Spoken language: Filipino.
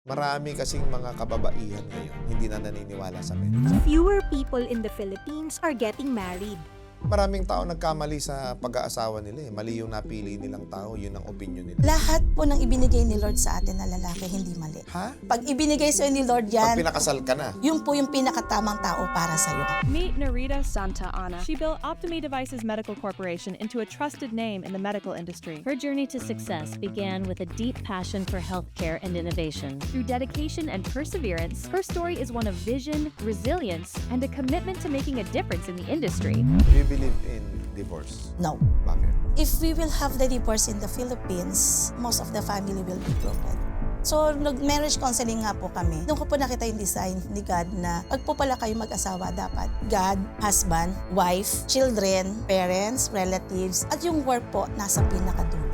Marami kasing mga kababaihan ngayon hindi na naniniwala sa marriage. Fewer people in the Philippines are getting married. Maraming tao nagkamali sa pag-aasawa nila eh. Mali yung napili nilang tao, yun ang opinion nila. Lahat po ng ibinigay ni Lord sa atin na lalaki, hindi mali. Ha? Pag ibinigay sa'yo ni Lord Pag yan, pinakasal ka na, yun po yung pinakatamang tao para sa'yo. Meet Narita Santa Ana. She built Optime Devices Medical Corporation into a trusted name in the medical industry. Her journey to success began with a deep passion for healthcare and innovation. Through dedication and perseverance, her story is one of vision, resilience, and a commitment to making a difference in the industry. do you believe in divorce? No. Bakit? If we will have the divorce in the Philippines, most of the family will be broken. So, nag-marriage counseling nga po kami. Doon ko po nakita yung design ni God na pag po pala kayo mag-asawa, dapat God, husband, wife, children, parents, relatives, at yung work po nasa pinakadulo.